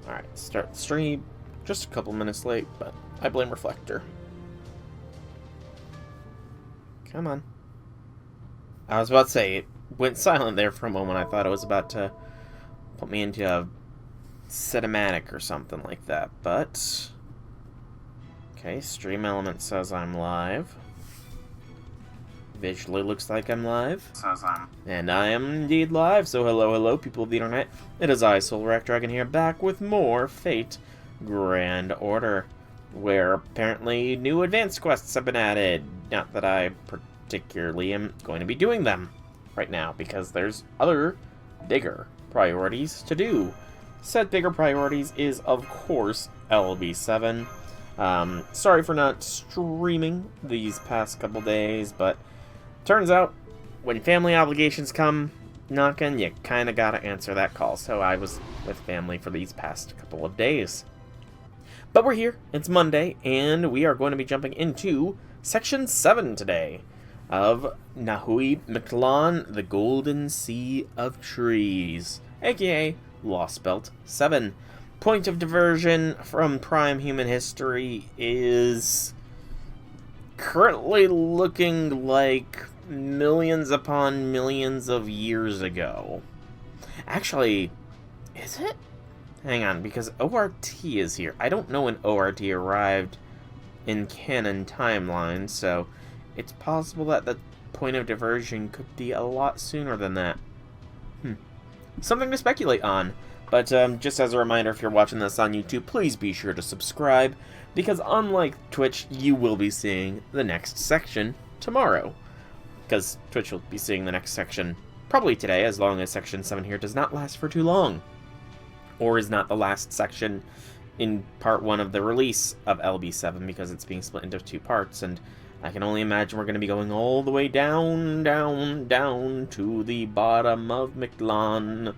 Alright, start the stream. Just a couple minutes late, but I blame Reflector. Come on. I was about to say, it went silent there for a moment. I thought it was about to put me into a cinematic or something like that, but... Okay, stream element says I'm live. Visually looks like I'm live. And I am indeed live, so hello, people of the internet. It is I, Soul Rack Dragon, here, back with more Fate Grand Order, where apparently new advanced quests have been added. Not that I particularly am going to be doing them right now, because there's other bigger priorities to do. Said bigger priorities is, of course, LB7. Sorry for not streaming these past couple days, but turns out, when family obligations come knocking, you kind of gotta answer that call. So I was with family for these past couple of days. But we're here, it's Monday, and we are going to be jumping into Section 7 today of Nahui Mictlan, the Golden Sea of Trees, aka Lostbelt 7. Point of diversion from prime human history is currently looking like millions upon millions of years ago. Actually, is it? Hang on, because ORT is here. I don't know when ORT arrived in canon timeline, so it's possible that the point of diversion could be a lot sooner than that. Something to speculate on. But just as a reminder, if you're watching this on YouTube, please be sure to subscribe, because unlike Twitch, you will be seeing the next section tomorrow. Because Twitch will be seeing the next section probably today, as long as Section 7 here does not last for too long. Or is not the last section in Part 1 of the release of LB7, because it's being split into 2 parts, and I can only imagine we're going to be going all the way down to the bottom of Mictlan.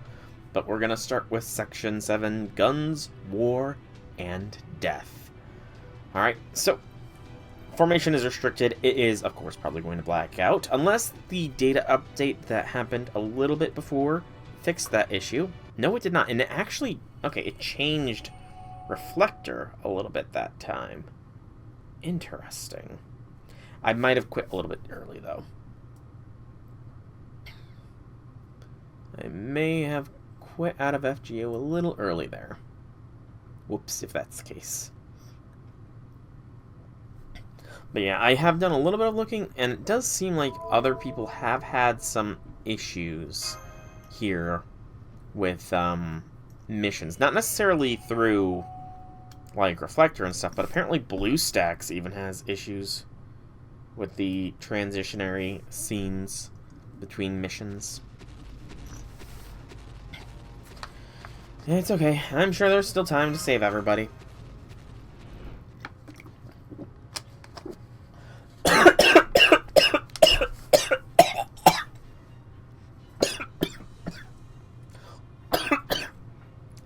But we're going to start with Section 7, Guns, War, and Death. Alright, so formation is restricted. It is, of course, probably going to black out, unless the data update that happened a little bit before fixed that issue. No, it did not, and it actually, okay, it changed Reflector a little bit that time. Interesting. I might have quit a little bit early, though. I may have quit out of FGO a little early there. Whoops, if that's the case. But yeah, I have done a little bit of looking, and it does seem like other people have had some issues here with missions. Not necessarily through, like, Reflector and stuff, but apparently BlueStacks even has issues with the transitionary scenes between missions. It's okay. I'm sure there's still time to save everybody.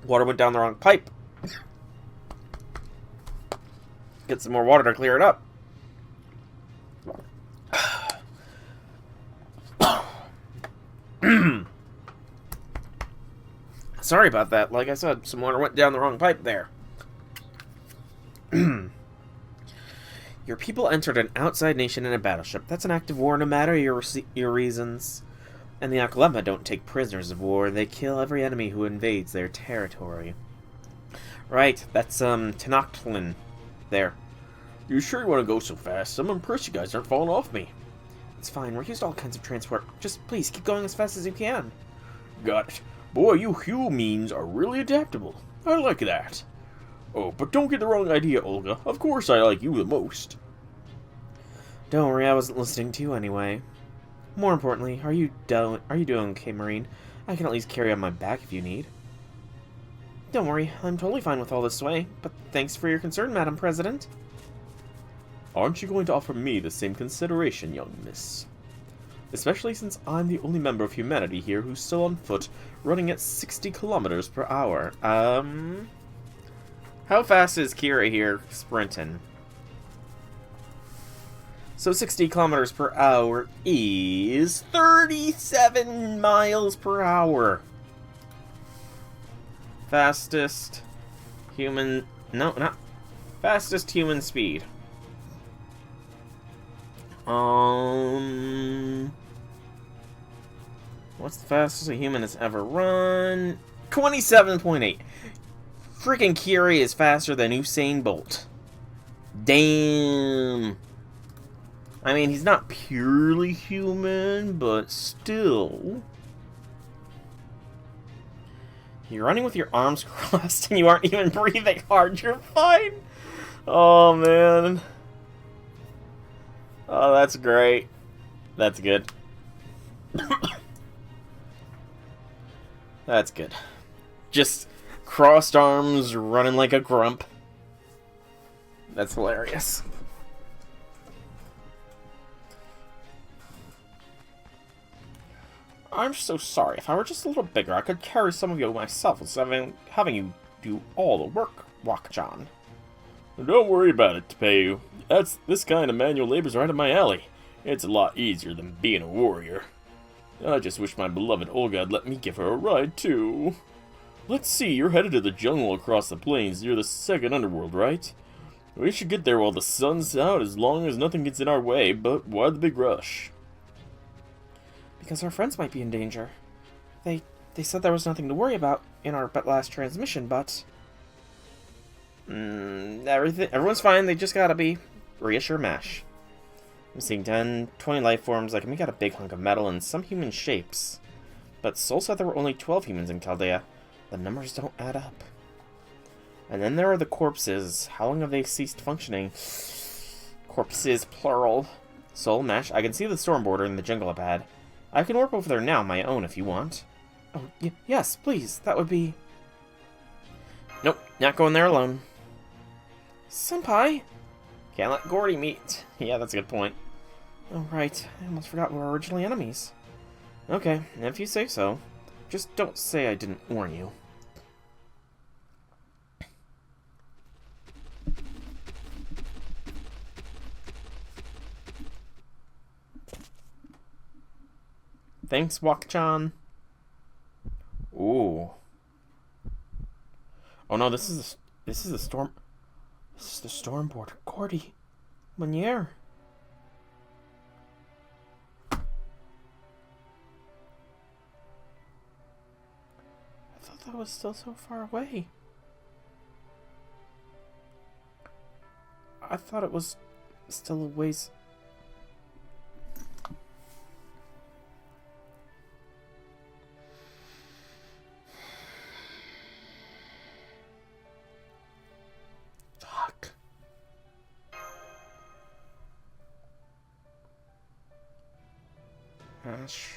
Water went down the wrong pipe. Get some more water to clear it up. Sorry about that. Like I said, some water went down the wrong pipe there. Your people entered an outside nation in a battleship. That's an act of war, no matter your reasons. And the Akalema don't take prisoners of war. They kill every enemy who invades their territory. Right, that's, Tenochtitlan there. You sure you want to go so fast? I'm impressed you guys aren't falling off me. It's fine. We're used to all kinds of transport. Just please keep going as fast as you can. Got it. Boy, you humans are really adaptable. I like that. Oh, but don't get the wrong idea, Olga. Of course I like you the most. Don't worry, I wasn't listening to you anyway. More importantly, are you doing okay, Marine? I can at least carry on my back if you need. Don't worry, I'm totally fine with all this sway, but thanks for your concern, Madam President. Aren't you going to offer me the same consideration, young miss? Especially since I'm the only member of humanity here who's still on foot, running at 60 kilometers per hour. How fast is Kira here sprinting? So 60 kilometers per hour is 37 miles per hour. Fastest Human... No, not... Fastest human speed. What's the fastest a human has ever run? 27.8. Freaking Kiri is faster than Usain Bolt. Damn. I mean, he's not purely human, but still. You're running with your arms crossed and you aren't even breathing hard. You're fine. Oh, man. Oh, that's great. That's good. That's good. Just crossed arms, running like a grump. That's hilarious. I'm so sorry. If I were just a little bigger, I could carry some of you myself instead of having you do all the work, Wakachan. Don't worry about it, Tepeu. This kind of manual labor's right up my alley. It's a lot easier than being a warrior. I just wish my beloved Olga had let me give her a ride, too. Let's see, you're headed to the jungle across the plains near the second underworld, right? We should get there while the sun's out as long as nothing gets in our way, but why the big rush? Because our friends might be in danger. They said there was nothing to worry about in our last transmission, but... everyone's fine, they just gotta be. Reassure Mash. I'm seeing 10, 20 life forms, like we got a big hunk of metal and some human shapes. But Sol said there were only 12 humans in Chaldea. The numbers don't add up. And then there are the corpses. How long have they ceased functioning? Corpses, plural. Sol, Mash, I can see the storm border in the jungle up ahead. I can warp over there now, my own, if you want. Oh, yes, please. That would be... Nope, not going there alone. Senpai? Can't let Gordy meet. Yeah, that's a good point. Oh, right. I almost forgot we were originally enemies. Okay, if you say so. Just don't say I didn't warn you. Thanks, Wakachan. Ooh. Oh no, this is the storm. This is the storm border. Gordy. Monier. I thought that was still so far away. I thought it was still a ways... Fuck. Ash.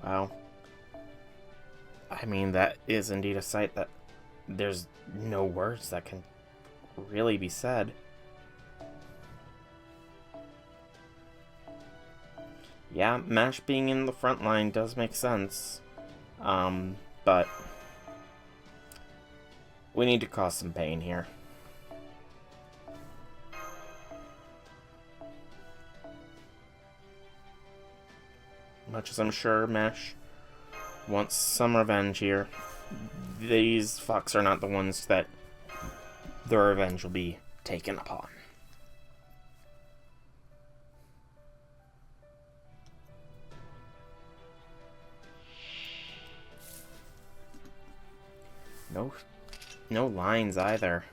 Wow. I mean, that is indeed a sight that there's no words that can really be said. Yeah, Mash being in the front line does make sense. But we need to cause some pain here. Much as I'm sure Mash wants some revenge here, these fucks are not the ones that their revenge will be taken upon. No lines either.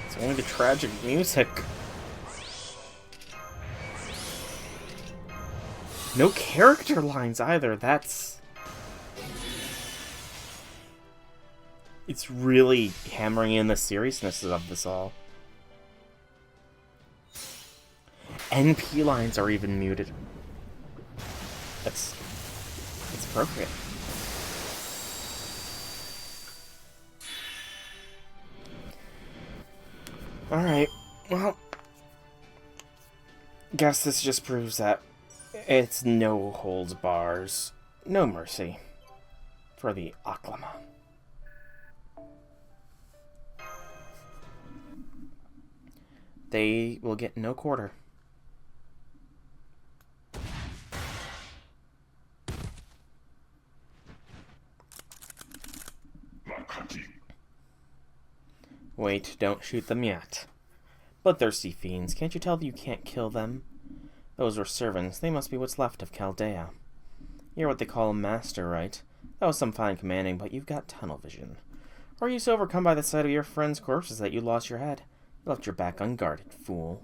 It's only the tragic music. No character lines either. It's really hammering in the seriousness of this all. NP lines are even muted. It's appropriate. Alright, well, Guess this just proves that it's no holds bars, no mercy for the Aklama. They will get no quarter. Wait, don't shoot them yet. Bloodthirsty fiends, can't you tell that you can't kill them? Those were servants, they must be what's left of Chaldea. You're what they call a master, right? That was some fine commanding, but you've got tunnel vision. Or are you so overcome by the sight of your friends' corpses that you lost your head? You left your back unguarded, fool.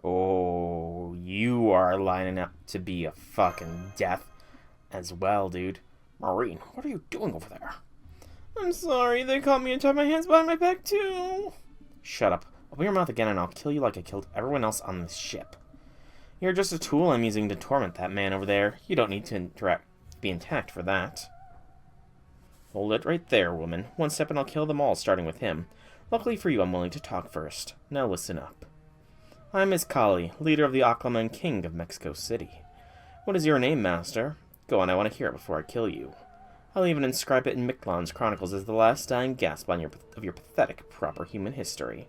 Oh, you are lining up to be a fucking death as well, dude. Marine, what are you doing over there? I'm sorry, they caught me and tied my hands behind my back, too. Shut up. Open your mouth again and I'll kill you like I killed everyone else on this ship. You're just a tool I'm using to torment that man over there. You don't need to be intact for that. Hold it right there, woman. One step and I'll kill them all, starting with him. Luckily for you, I'm willing to talk first. Now listen up. I'm Miss Kali, leader of the Aklama and king of Mexico City. What is your name, master? Go on, I want to hear it before I kill you. I'll even inscribe it in Mictlan's chronicles as the last dying gasp of your pathetic, proper human history.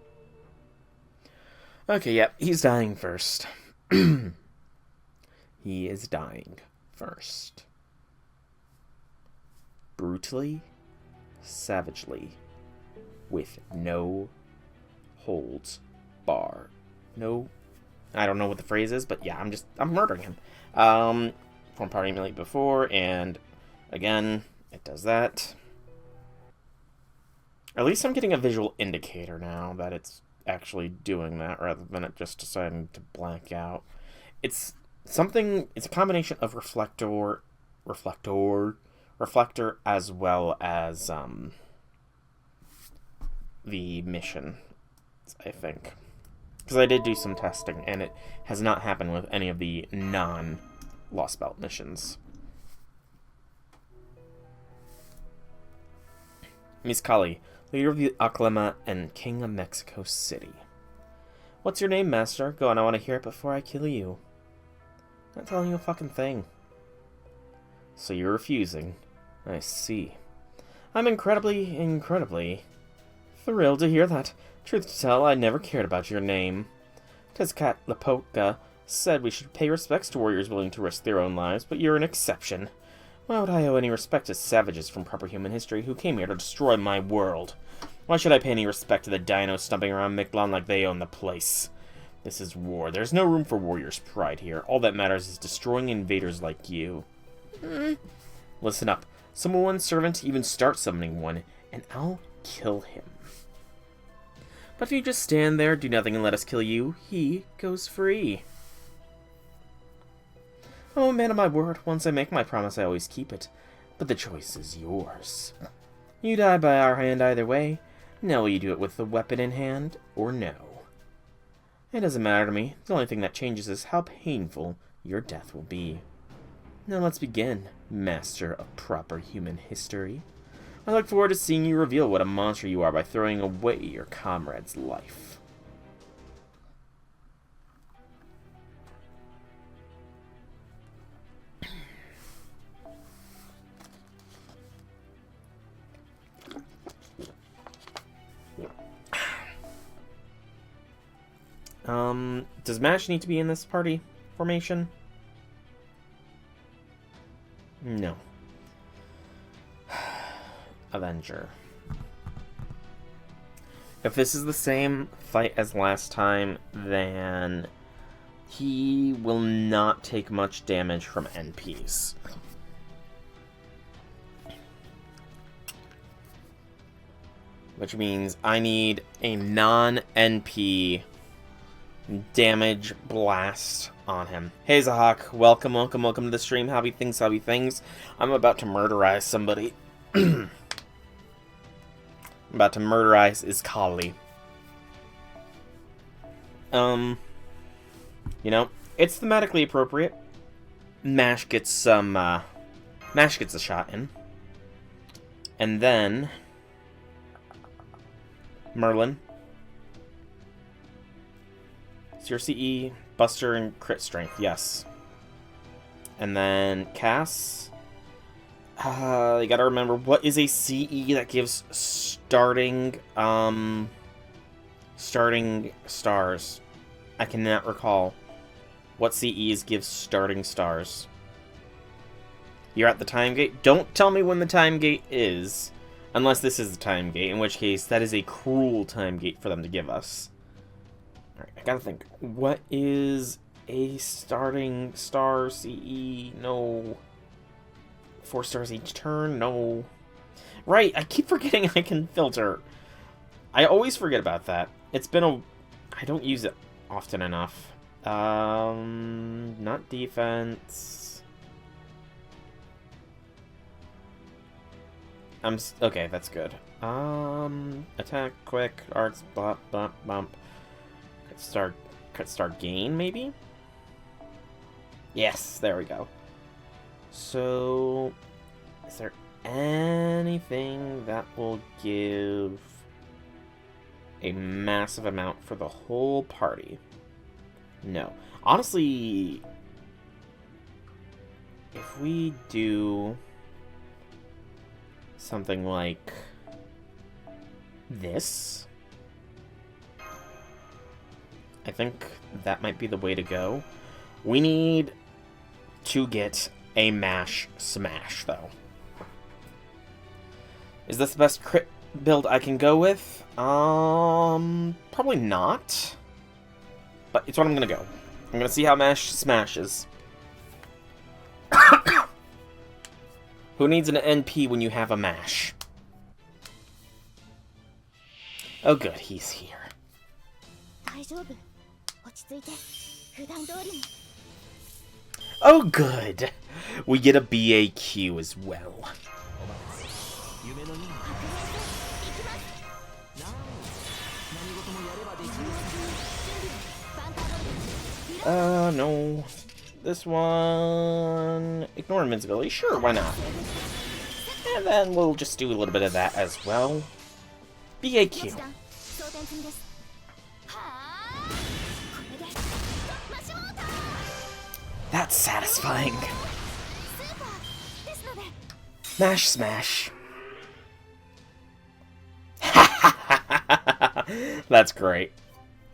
Okay, yep, he's dying first. He is dying first. Brutally, savagely, with no holds barred. No, I don't know what the phrase is, but yeah, I'm murdering him. Form party immediately before, and again, it does that. At least I'm getting a visual indicator now that it's actually doing that, rather than it just deciding to blank out. It's a combination of reflector, as well as, the mission, I think. Because I did do some testing, and it has not happened with any of the non-Lostbelt missions. Miss Kali, leader of the Aklama and king of Mexico City. What's your name, master? Go on, I want to hear it before I kill you. I'm not telling you a fucking thing. So you're refusing. I see. I'm incredibly thrilled to hear that. Truth to tell, I never cared about your name. Tezcatlipoca said we should pay respects to warriors willing to risk their own lives, but you're an exception. Why would I owe any respect to savages from proper human history who came here to destroy my world? Why should I pay any respect to the dinos stumping around Mictlan like they own the place? This is war. There's no room for warriors' pride here. All that matters is destroying invaders like you. Listen up. Summon one servant, even start summoning one, and I'll kill him. But if you just stand there, do nothing, and let us kill you, he goes free. I'm a man of my word. Once I make my promise, I always keep it. But the choice is yours. You die by our hand either way. Now will you do it with the weapon in hand, or no? It doesn't matter to me. The only thing that changes is how painful your death will be. Now let's begin, master of proper human history. I look forward to seeing you reveal what a monster you are by throwing away your comrade's life. Does MASH need to be in this party formation? No. Avenger. If this is the same fight as last time, then he will not take much damage from NPs. Which means I need a non-NP damage blast on him. Hey Zahak, welcome to the stream. Hobby things. I'm about to murderize somebody. I'm about to murderize is Kali. You know, it's thematically appropriate. Mash gets a shot in. And then Merlin. It's your CE, Buster, and Crit Strength, yes. And then Cass. You gotta remember, what is a CE that gives starting stars? I cannot recall. What CEs give starting stars? You're at the time gate? Don't tell me when the time gate is. Unless this is the time gate, in which case that is a cruel time gate for them to give us. Alright, I gotta think. What is a starting star CE? No. 4 stars each turn? No. Right, I keep forgetting I can filter. I always forget about that. It's been a... I don't use it often enough. Not defense. Okay, that's good. Attack, quick, arts, bump, bump, bump. Cut start gain, maybe? Yes, there we go. So, is there anything that will give a massive amount for the whole party? No. Honestly, if we do something like this, I think that might be the way to go. We need to get a mash smash, though. Is this the best crit build I can go with? Probably not. But it's what I'm gonna go. I'm gonna see how mash smashes. Who needs an NP when you have a mash? Oh good, he's here. Oh good! We get a BAQ as well. No. This one... Ignore invincibility. Sure, why not? And then we'll just do a little bit of that as well. BAQ. That's satisfying. Mash smash. That's great.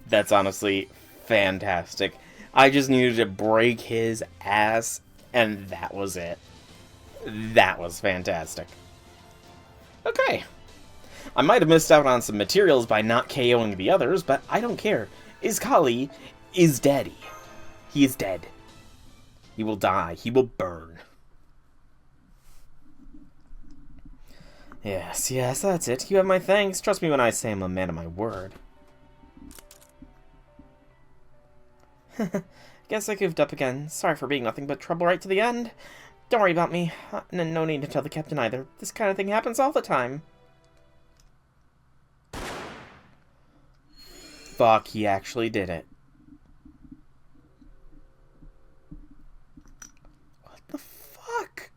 That's honestly fantastic. I just needed to break his ass, and that was it. That was fantastic. Okay. I might have missed out on some materials by not KOing the others, but I don't care. Iskali is dead. He is dead. He will die. He will burn. Yes, yes, that's it. You have my thanks. Trust me when I say I'm a man of my word. Guess I goofed up again. Sorry for being nothing but trouble right to the end. Don't worry about me. No need to tell the captain either. This kind of thing happens all the time. Fuck, he actually did it. What the fuck?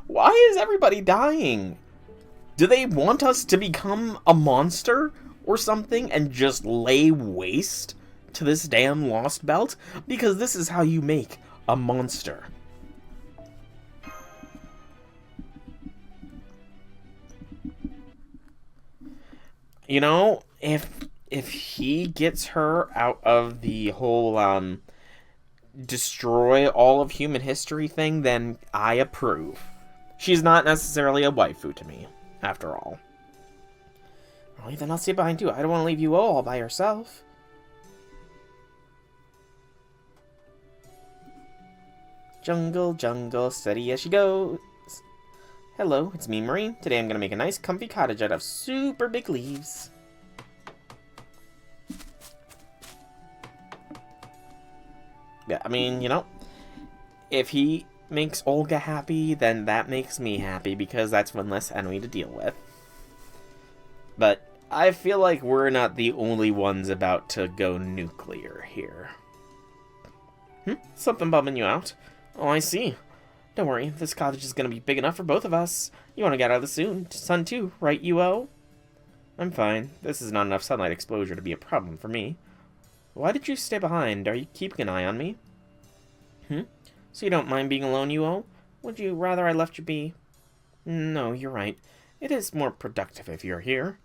Why is everybody dying? Do they want us to become a monster or something and just lay waste to this damn Lostbelt? Because this is how you make a monster. You know, if he gets her out of the whole destroy all of human history thing, then I approve. She's not necessarily a waifu to me, after all. Well, then I'll stay behind too. I don't want to leave you all by yourself. Jungle, jungle, steady as she goes. Hello, it's me, Marie. Today I'm gonna make a nice comfy cottage out of super big leaves. Yeah, I mean, you know, if he makes Olga happy, then that makes me happy, because that's one less enemy to deal with. But I feel like we're not the only ones about to go nuclear here. Something bumming you out? Oh, I see. Don't worry, this cottage is going to be big enough for both of us. You want to get out of the sun too, right, UO? I'm fine. This is not enough sunlight exposure to be a problem for me. Why did you stay behind? Are you keeping an eye on me? So you don't mind being alone, Yuo? Would you rather I left you be? No, you're right. It is more productive if you're here.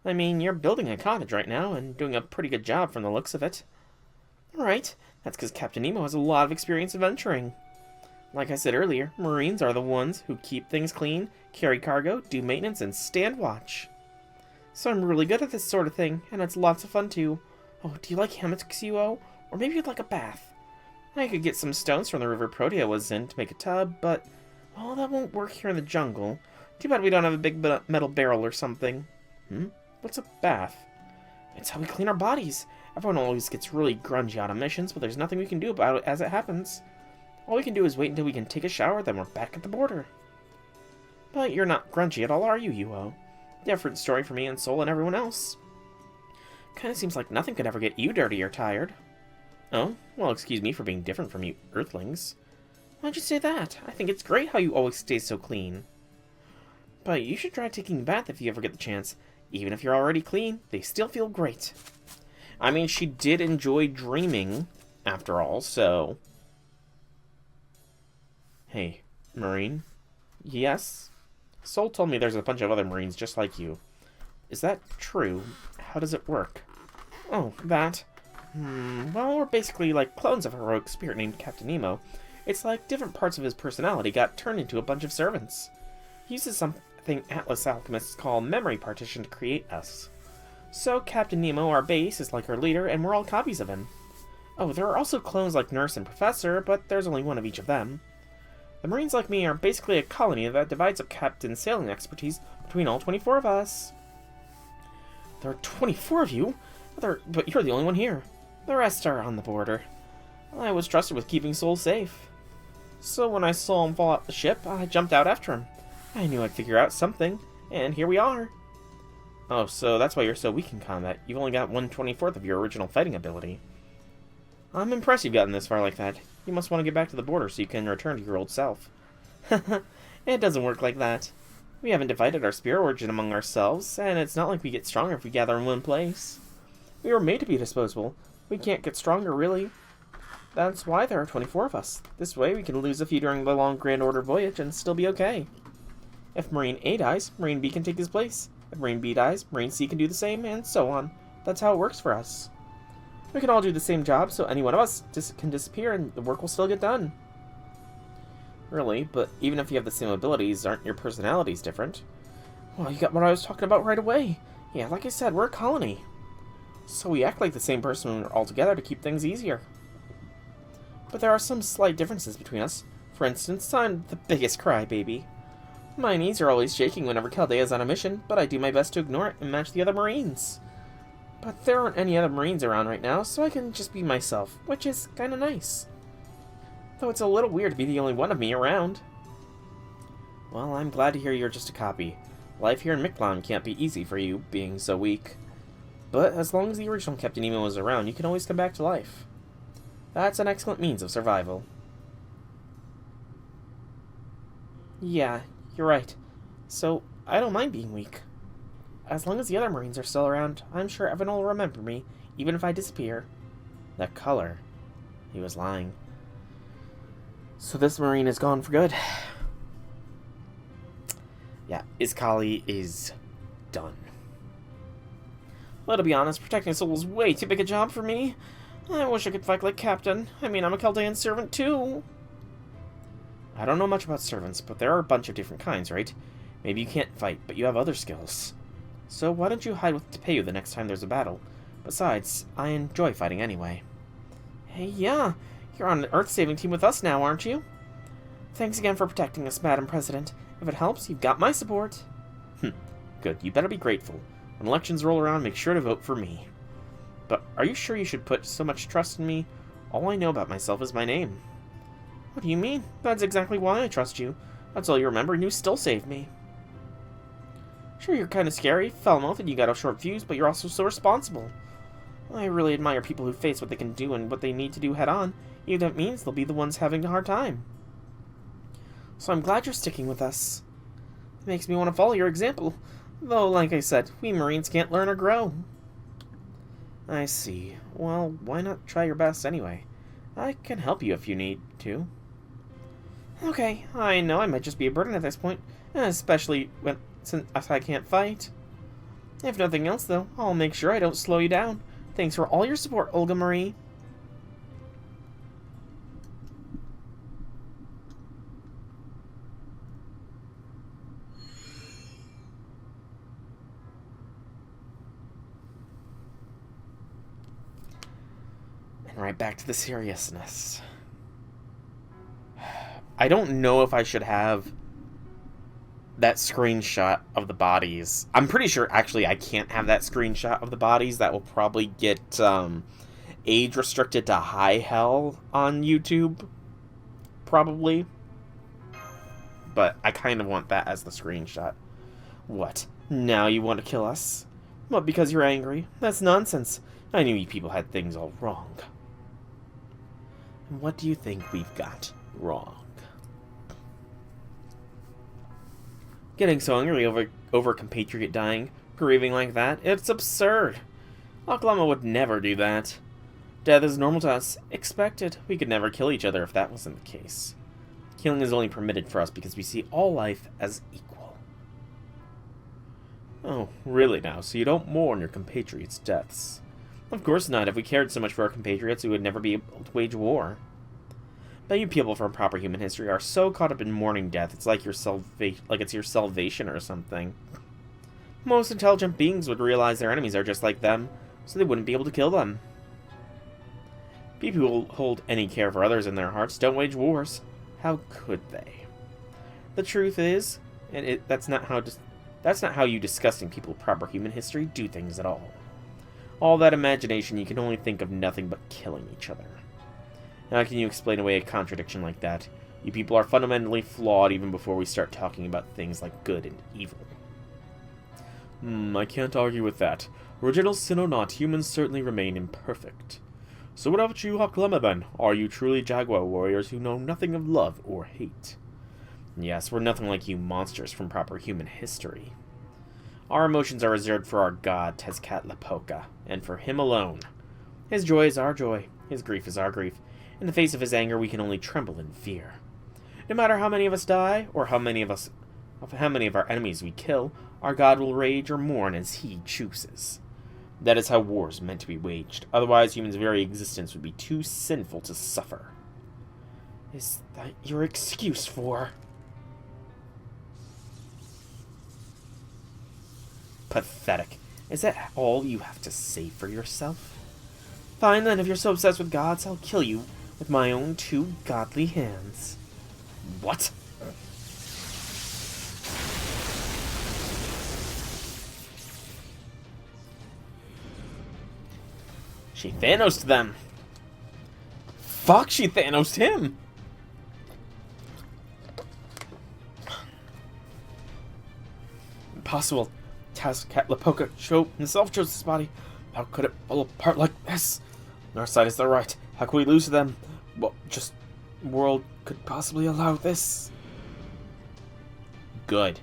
I mean, you're building a cottage right now, and doing a pretty good job from the looks of it. Right, that's because Captain Nemo has a lot of experience adventuring. Like I said earlier, Marines are the ones who keep things clean, carry cargo, do maintenance, and stand watch. So I'm really good at this sort of thing, and it's lots of fun too. Oh, do you like hammocks, Yuo? Or maybe you'd like a bath? I could get some stones from the river Protea was in to make a tub, but, well, that won't work here in the jungle. Too bad we don't have a big metal barrel or something. What's a bath? It's how we clean our bodies. Everyone always gets really grungy on missions, but there's nothing we can do about it as it happens. All we can do is wait until we can take a shower, then we're back at the border. But you're not grungy at all, are you, Yuo? Different story for me and Sol and everyone else. Kinda seems like nothing could ever get you dirty or tired. Oh, well, excuse me for being different from you Earthlings. Why'd you say that? I think it's great how you always stay so clean. But you should try taking a bath if you ever get the chance. Even if you're already clean, they still feel great. I mean, she did enjoy dreaming, after all, so... Hey, Marine? Yes? Sol told me there's a bunch of other Marines just like you. Is that true? How does it work? Oh, that? Well, we're basically like clones of a heroic spirit named Captain Nemo. It's like different parts of his personality got turned into a bunch of servants. He uses something Atlas alchemists call memory partition to create us. So Captain Nemo, our base, is like our leader, and we're all copies of him. Oh, there are also clones like Nurse and Professor, but there's only one of each of them. The Marines like me are basically a colony that divides up Captain's sailing expertise between all 24 of us. There are 24 of you? But you're the only one here. The rest are on the border. I was trusted with keeping Sol safe. So when I saw him fall off the ship, I jumped out after him. I knew I'd figure out something, and here we are. Oh, so that's why you're so weak in combat. You've only got 1/24 of your original fighting ability. I'm impressed you've gotten this far like that. You must want to get back to the border so you can return to your old self. It doesn't work like that. We haven't divided our spirit origin among ourselves, and it's not like we get stronger if we gather in one place. We were made to be disposable. We can't get stronger, really. That's why there are 24 of us. This way we can lose a few during the long Grand Order voyage and still be okay. If Marine A dies, Marine B can take his place. If Marine B dies, Marine C can do the same, and so on. That's how it works for us. We can all do the same job, so any one of us can disappear and the work will still get done. Really, but even if you have the same abilities, aren't your personalities different? Well, you got what I was talking about right away. Yeah, like I said, we're a colony. So we act like the same person when we're all together to keep things easier. But there are some slight differences between us. For instance, I'm the biggest crybaby. My knees are always shaking whenever Caldea's on a mission, but I do my best to ignore it and match the other Marines. But there aren't any other Marines around right now, so I can just be myself, which is kinda nice. Though it's a little weird to be the only one of me around. Well, I'm glad to hear you're just a copy. Life here in Mictlan can't be easy for you, being so weak. But as long as the original Captain Nemo is around, you can always come back to life. That's an excellent means of survival. Yeah, you're right. So, I don't mind being weak. As long as the other Marines are still around, I'm sure everyone will remember me, even if I disappear. That color. He was lying. So this Marine is gone for good. Yeah, Iskali is done. Well, to be honest, protecting Sol is way too big a job for me. I wish I could fight like Captain. I mean, I'm a Chaldean servant too. I don't know much about servants, but there are a bunch of different kinds, right? Maybe you can't fight, but you have other skills. So why don't you hide with Tepeyu the next time there's a battle? Besides, I enjoy fighting anyway. Hey, yeah, you're on an Earth-saving team with us now, aren't you? Thanks again for protecting us, Madam President. If it helps, you've got my support. Good, you better be grateful. When elections roll around, make sure to vote for me. But are you sure you should put so much trust in me? All I know about myself is my name. What do you mean? That's exactly why I trust you. That's all you remember, and you still saved me. Sure, you're kind of scary, foul-mouthed, and you got a short fuse, but you're also so responsible. I really admire people who face what they can do and what they need to do head-on, even if it means they'll be the ones having a hard time. So I'm glad you're sticking with us. It makes me want to follow your example. Though, like I said, we Marines can't learn or grow. I see. Well, why not try your best anyway? I can help you if you need to. Okay, I know I might just be a burden at this point, especially since I can't fight. If nothing else, though, I'll make sure I don't slow you down. Thanks for all your support, Olga Marie. And right back to the seriousness. I don't know if I should have that screenshot of the bodies. I'm pretty sure, actually, I can't have that screenshot of the bodies. That will probably get age restricted to high hell on YouTube. Probably. But I kind of want that as the screenshot. What? Now you want to kill us? What, because you're angry? That's nonsense. I knew you people had things all wrong. And what do you think we've got wrong? Getting so angry over a compatriot dying, grieving like that, it's absurd. Oklahoma would never do that. Death is normal to us, expected. We could never kill each other if that wasn't the case. Killing is only permitted for us because we see all life as equal. Oh, really now, so you don't mourn your compatriots' deaths? Of course not. If we cared so much for our compatriots, we would never be able to wage war. But you people from proper human history are so caught up in mourning death, it's like it's your salvation or something. Most intelligent beings would realize their enemies are just like them, so they wouldn't be able to kill them. People who hold any care for others in their hearts don't wage wars. How could they? The truth is, that's not how you disgusting people with proper human history do things at all. All that imagination, you can only think of nothing but killing each other. How can you explain away a contradiction like that? You people are fundamentally flawed even before we start talking about things like good and evil. I can't argue with that. Original sin or not, humans certainly remain imperfect. So what about you, Haklema, then? Are you truly Jaguar warriors who know nothing of love or hate? Yes, we're nothing like you monsters from proper human history. Our emotions are reserved for our god, Tezcatlipoca, and for him alone. His joy is our joy, his grief is our grief. In the face of his anger, we can only tremble in fear. No matter how many of us die, or how many of our enemies we kill, our God will rage or mourn as he chooses. That is how war is meant to be waged. Otherwise, humans' very existence would be too sinful to suffer. Is that your excuse for... Pathetic. Is that all you have to say for yourself? Fine then, if you're so obsessed with gods, I'll kill you with my own two godly hands. What? She Thanos'd them. Fuck, she Thanos'd him. Impossible. Tezcatlipoca himself chose this body. How could it fall apart like this? Our side is the right. How could we lose to them? What just world could possibly allow this? Good.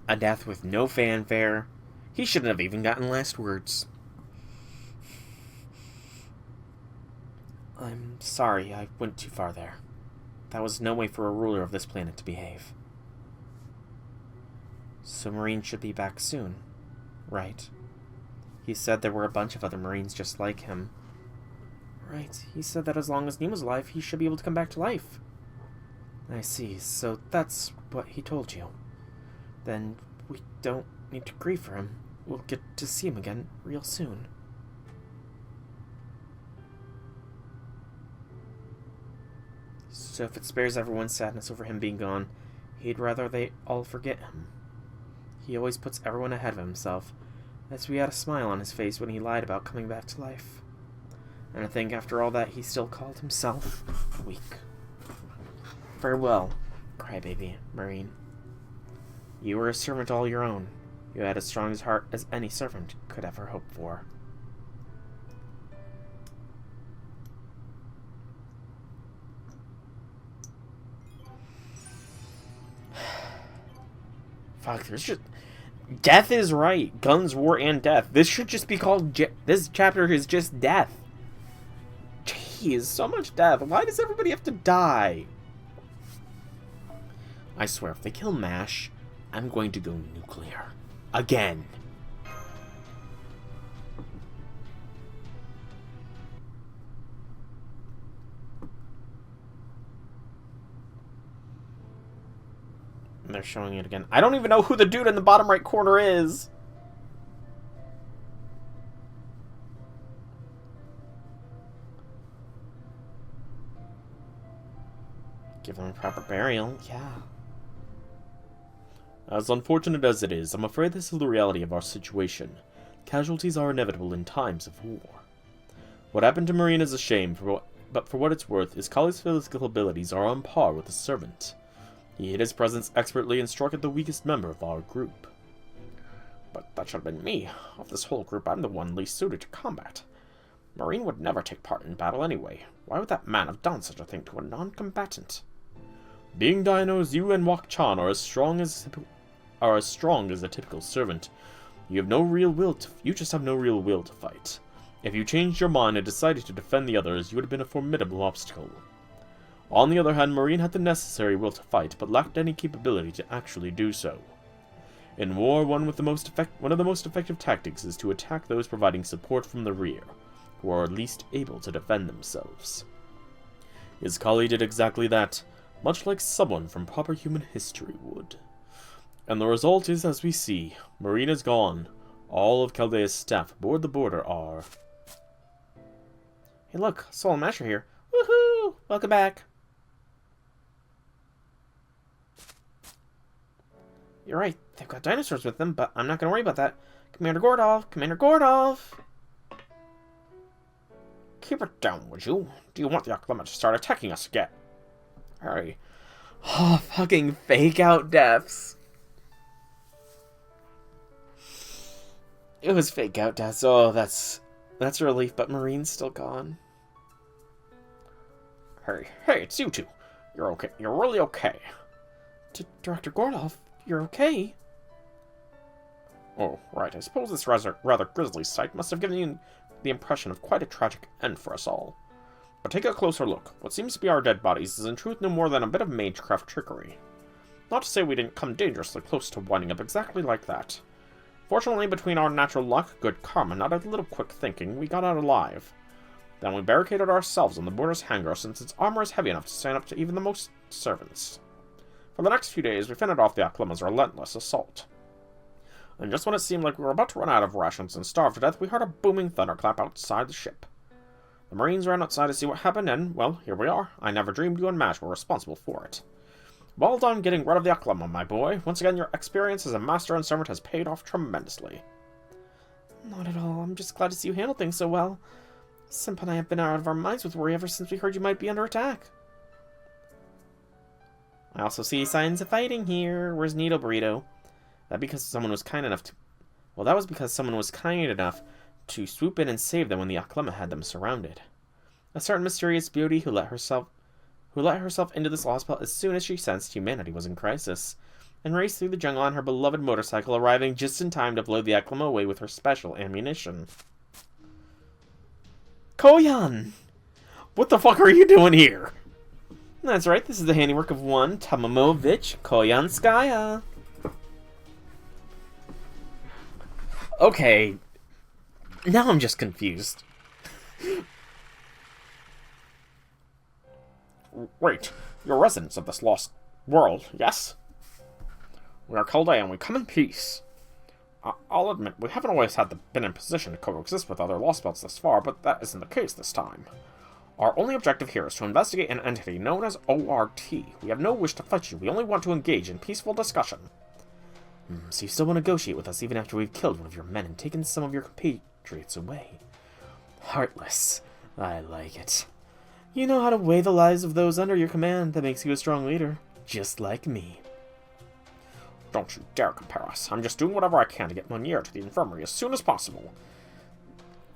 A death with no fanfare. He shouldn't have even gotten last words. I'm sorry, I went too far there. That was no way for a ruler of this planet to behave. So Marine should be back soon, right? He said there were a bunch of other Marines just like him. Right, he said that as long as Nemo's alive, he should be able to come back to life. I see, so that's what he told you. Then we don't need to grieve for him. We'll get to see him again real soon. So if it spares everyone's sadness over him being gone, he'd rather they all forget him. He always puts everyone ahead of himself. That's why he had a smile on his face when he lied about coming back to life. And I think after all that, he still called himself weak. Farewell, crybaby, Marine. You were a servant all your own. You had as strong a heart as any servant could ever hope for. Fuck, there's just... Death is right. Guns, war, and death. This should just be called... this chapter is just death. Jeez, so much death. Why does everybody have to die? I swear, if they kill MASH, I'm going to go nuclear. Again. And they're showing it again. I don't even know who the dude in the bottom right corner is. Give them a proper burial, yeah. As unfortunate as it is, I'm afraid this is the reality of our situation. Casualties are inevitable in times of war. What happened to Marine is a shame, but for what it's worth, his collie's physical abilities are on par with a servant. He hid his presence expertly and struck at the weakest member of our group. But that should have been me. Of this whole group, I'm the one least suited to combat. Marine would never take part in battle anyway. Why would that man have done such a thing to a non-combatant? Being dinos, you and Wak-chan are as strong as a typical servant. You have no real will to. You just have no real will to fight. If you changed your mind and decided to defend the others, you would have been a formidable obstacle. On the other hand, Marine had the necessary will to fight, but lacked any capability to actually do so. In war, one of the most effective tactics is to attack those providing support from the rear, who are least able to defend themselves. His collie did exactly that, much like someone from proper human history would. And the result is, as we see, Marine is gone. All of Chaldea's staff aboard the border are... Hey look, Sol and Masher here. Woohoo! Welcome back. You're right, they've got dinosaurs with them, but I'm not gonna worry about that. Commander Gordov! Commander Gordov! Keep it down, would you? Do you want the Aklama to start attacking us again? Hurry. Oh, fucking fake out deaths. It was fake out deaths. Oh, that's a relief, but Marine's still gone. Hey, it's you two. You're okay. You're really okay. Director Gordov, you're okay? Oh, right. I suppose this rather grisly sight must have given you the impression of quite a tragic end for us all. But take a closer look. What seems to be our dead bodies is in truth no more than a bit of magecraft trickery. Not to say we didn't come dangerously close to winding up exactly like that. Fortunately, between our natural luck, good karma, and a little quick thinking, we got out alive. Then we barricaded ourselves in the border's hangar since its armor is heavy enough to stand up to even the most servants. For the next few days, we fended off the Aklama's relentless assault. And just when it seemed like we were about to run out of rations and starve to death, we heard a booming thunderclap outside the ship. The Marines ran outside to see what happened, and, well, here we are. I never dreamed you and Mash were responsible for it. Well done getting rid of the Aklama, my boy. Once again, your experience as a master and servant has paid off tremendously. Not at all. I'm just glad to see you handle things so well. Senpai and I have been out of our minds with worry ever since we heard you might be under attack. I also see signs of fighting here. Where's Needle Burrito? That because someone was kind enough to... Well, that was because someone was kind enough to swoop in and save them when the Aklama had them surrounded. A certain mysterious beauty who let herself into this Lostbelt as soon as she sensed humanity was in crisis, and raced through the jungle on her beloved motorcycle, arriving just in time to blow the Aklama away with her special ammunition. Koyan! What the fuck are you doing here? That's right, this is the handiwork of one Tamamovich Koyanskaya. Okay, now I'm just confused. Wait, you're residents of this lost world, yes? We are Chaldea and we come in peace. I'll admit, we haven't always been in position to coexist with other Lostbelts thus far, but that isn't the case this time. Our only objective here is to investigate an entity known as ORT. We have no wish to fight you, we only want to engage in peaceful discussion. So you still want to negotiate with us even after we've killed one of your men and taken some of your compatriots away? Heartless. I like it. You know how to weigh the lives of those under your command. That makes you a strong leader. Just like me. Don't you dare compare us. I'm just doing whatever I can to get Monier to the infirmary as soon as possible.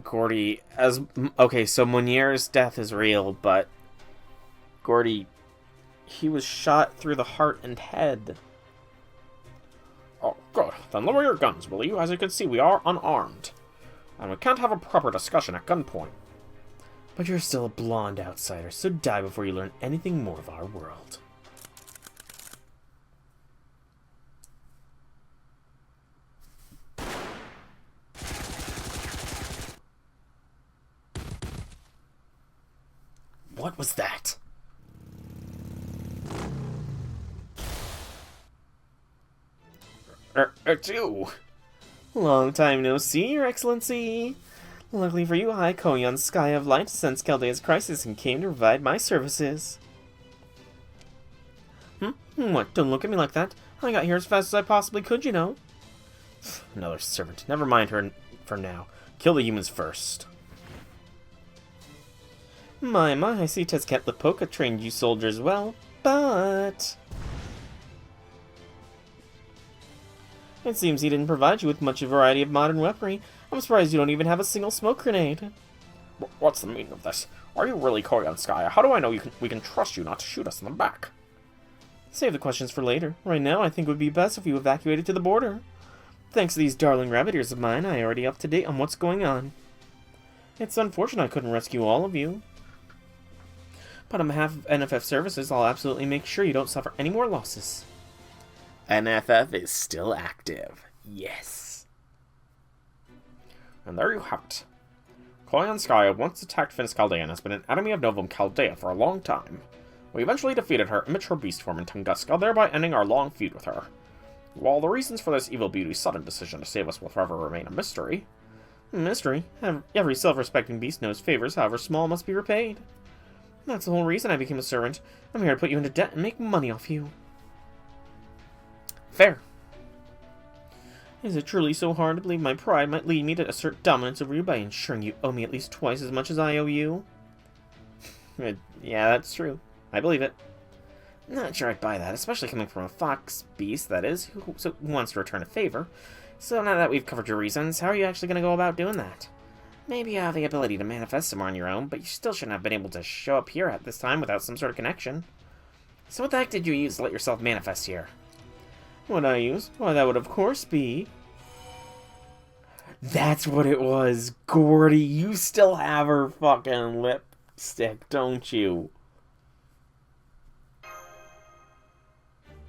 Gordy, okay, so Monier's death is real, but... Gordy, he was shot through the heart and head. Oh, Good. Then lower your guns, will you? As you can see, we are unarmed. And we can't have a proper discussion at gunpoint. But you're still a blonde outsider, so die before you learn anything more of our world. What was that? It's you. Long time no see, Your Excellency. Luckily for you, I, Koyan Sky of Light, sensed Chaldea's crisis and came to provide my services. What? Don't look at me like that. I got here as fast as I possibly could, you know. Another servant. Never mind her for now. Kill the humans first. My, I see Tezcatlipoca trained you soldiers well, but... It seems he didn't provide you with much variety of modern weaponry. I'm surprised you don't even have a single smoke grenade. What's the meaning of this? Are you really Koyan Sky? How do I know we can trust you not to shoot us in the back? Save the questions for later. Right now, I think it would be best if you evacuated to the border. Thanks to these darling rabbit ears of mine, I am already up to date on what's going on. It's unfortunate I couldn't rescue all of you. But on behalf of NFF Services, I'll absolutely make sure you don't suffer any more losses. NFF is still active. Yes. And there you have it. Koyan Sky once attacked Finis Chaldea and has been an enemy of Novum Chaldea for a long time. We eventually defeated her immature beast form in Tunguska, thereby ending our long feud with her. While the reasons for this evil beauty's sudden decision to save us will forever remain a mystery. Mystery? Every self-respecting beast knows favors, however small, must be repaid. That's the whole reason I became a servant. I'm here to put you into debt and make money off you. Fair. Is it truly so hard to believe my pride might lead me to assert dominance over you by ensuring you owe me at least twice as much as I owe you? Yeah, that's true. I believe it. Not sure I'd buy that, especially coming from a fox beast, that is, who wants to return a favor. So now that we've covered your reasons, how are you actually going to go about doing that? Maybe you have the ability to manifest somewhere on your own, but you still shouldn't have been able to show up here at this time without some sort of connection. So what the heck did you use to let yourself manifest here? What I use? Why, that would of course be... That's what it was, Gordy. You still have her fucking lipstick, don't you?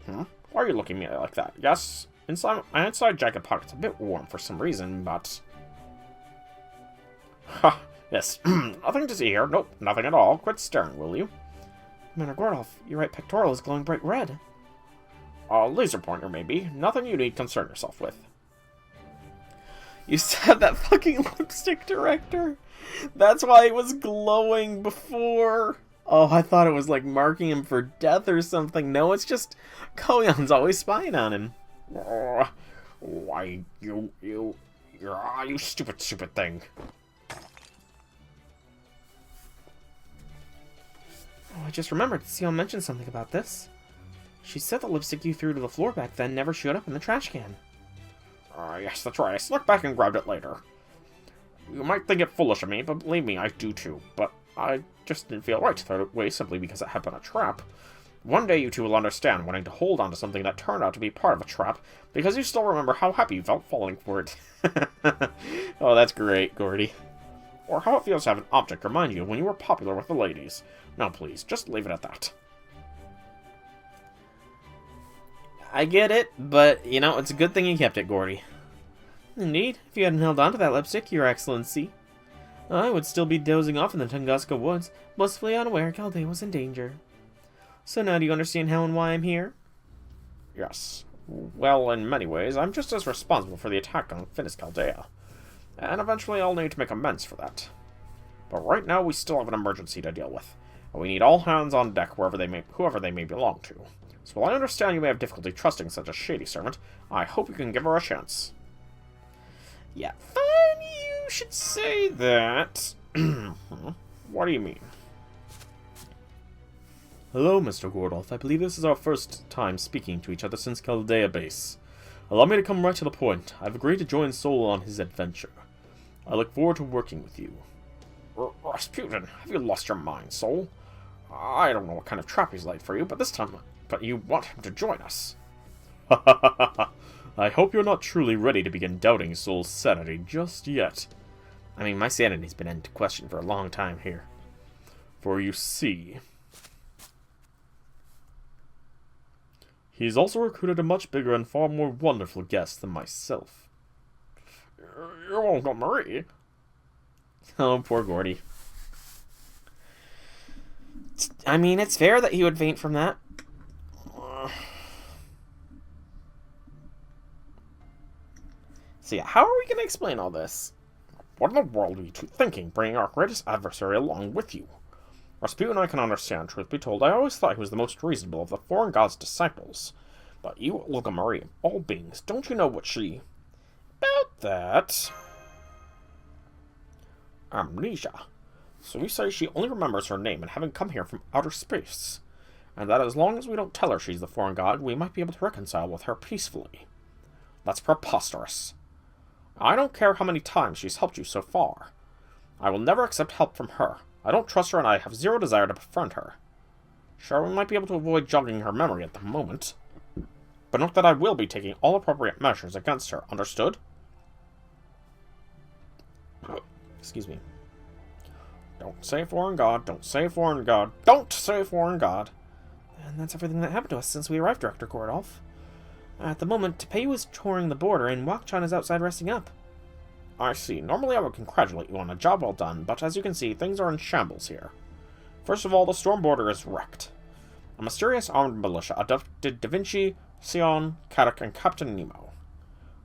Why are you looking at me like that? Yes, my inside jacket pocket's a bit warm for some reason, but... Ha! Yes, nothing to see here. Nope, nothing at all. Quit staring, will you? Commander Gordolf, your right pectoral is glowing bright red. A laser pointer, maybe. Nothing you need concern yourself with. You stabbed that fucking lipstick director? That's why it was glowing before. Oh, I thought it was like marking him for death or something. No, it's just Koyan's always spying on him. Why, you stupid thing. Oh, I just remembered. Sion mentioned something about this. She said the lipstick you threw to the floor back then never showed up in the trash can. Yes, that's right. I snuck back and grabbed it later. You might think it foolish of me, but believe me, I do too. But I just didn't feel right to throw it away simply because it had been a trap. One day you two will understand wanting to hold on to something that turned out to be part of a trap, because you still remember how happy you felt falling for it. Oh, that's great, Gordy. Or how it feels to have an object remind you of when you were popular with the ladies. Now please, just leave it at that. I get it, but, you know, it's a good thing you kept it, Gordy. Indeed, if you hadn't held on to that lipstick, Your Excellency, I would still be dozing off in the Tunguska woods, blissfully unaware Chaldea was in danger. So now do you understand how and why I'm here? Yes. Well, in many ways, I'm just as responsible for the attack on Finis Chaldea. And eventually I'll need to make amends for that. But right now we still have an emergency to deal with. And we need all hands on deck whoever they may belong to. So while I understand you may have difficulty trusting such a shady servant, I hope you can give her a chance. Yeah, fine, you should say that. What do you mean? Hello, Mr. Gordolf. I believe this is our first time speaking to each other since Chaldea Base. Allow me to come right to the point. I've agreed to join Sol on his adventure. I look forward to working with you. Rasputin, have you lost your mind, Sol? I don't know what kind of trap he's laid for you, but you want him to join us. I hope you're not truly ready to begin doubting Soul's sanity just yet. I mean, my sanity's been into question for a long time here. For you see, he's also recruited a much bigger and far more wonderful guest than myself. You won't go, Marie. Oh, poor Gordy. I mean, it's fair that he would faint from that. So yeah, how are we going to explain all this? What in the world are you two thinking, bringing our greatest adversary along with you? Rasputin I can understand, truth be told. I always thought he was the most reasonable of the foreign god's disciples. But you, Olga Marie, of all beings, don't you know what she... About that... Amnesia. So you say she only remembers her name and having come here from outer space. And that as long as we don't tell her she's the foreign god, we might be able to reconcile with her peacefully. That's preposterous. I don't care how many times she's helped you so far. I will never accept help from her. I don't trust her and I have zero desire to befriend her. Sure, we might be able to avoid jogging her memory at the moment. But note that I will be taking all appropriate measures against her, understood? Excuse me. Don't say foreign god, don't say foreign god, don't say foreign god! And that's everything that happened to us since we arrived, Director Gordolf. At the moment, Tepeyu is touring the border and Wakchan is outside resting up. I see. Normally I would congratulate you on a job well done, but as you can see, things are in shambles here. First of all, the storm border is wrecked. A mysterious armed militia abducted Da Vinci, Sion, Kadok, and Captain Nemo.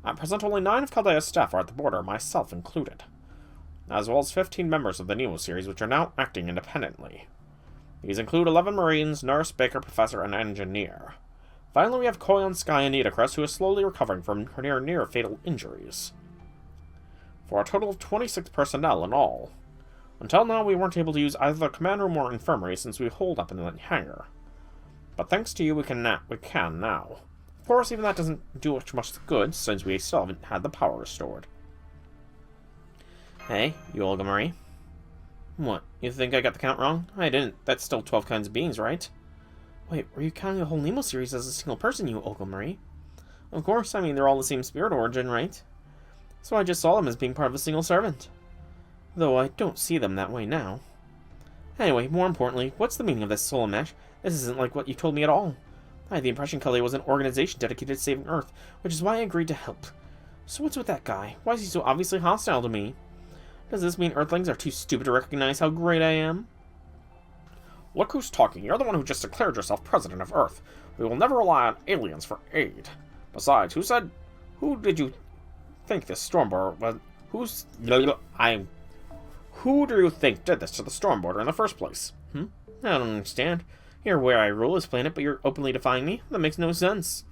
At present, only 9 of Caldea's staff are at the border, myself included. As well as 15 members of the Nemo series, which are now acting independently. These include 11 Marines, nurse, baker, professor, and engineer. Finally, we have Koyon Sky and Nitocris, who is slowly recovering from her near-fatal injuries. For a total of 26 personnel in all. Until now, we weren't able to use either the command room or infirmary since we holed up in the hangar. But thanks to you, we can now. Of course, even that doesn't do much good, since we still haven't had the power restored. Hey, you Olga Marie. What, you think I got the count wrong? I didn't. That's still 12 kinds of beings, right? Wait, were you counting the whole Nemo series as a single person, you Olga Marie? Of course, I mean, they're all the same spirit origin, right? So I just saw them as being part of a single servant. Though I don't see them that way now. Anyway, more importantly, what's the meaning of this soul mesh? This isn't like what you told me at all. I had the impression Kalei was an organization dedicated to saving Earth, which is why I agreed to help. So what's with that guy? Why is he so obviously hostile to me? Does this mean Earthlings are too stupid to recognize how great I am? Look who's talking. You're the one who just declared yourself president of Earth. We will never rely on aliens for aid. Besides, who did you think this Stormborder was? Who do you think did this to the Stormborder in the first place? I don't understand. You're where I rule this planet, but you're openly defying me? That makes no sense.